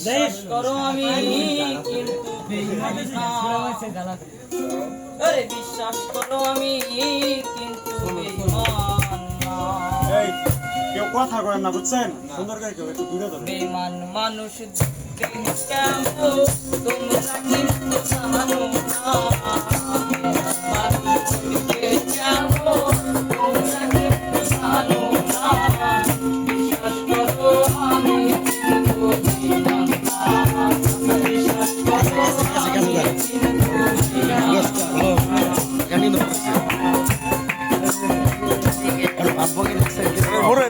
বিশ্বাস করো আমি কিন্তু বেঈমান না। আরে বিশ্বাস করো আমি কিন্তু বেঈমান না। এই কেউ কথা করেন না বুঝছেন, সুন্দর করে কেউ একটু দূরে ধরুন। বেঈমান মানুষ কেমন তোমরা কিন্তু জানো না। বেঈমান মানুষকে কেমন তোমরা কিন্তু জানো না। বিশ্বাস করো আমি কিন্তু বেঈমান না। বিশ্বাস করো আমি কিন্তু বেঈমান না। মোরে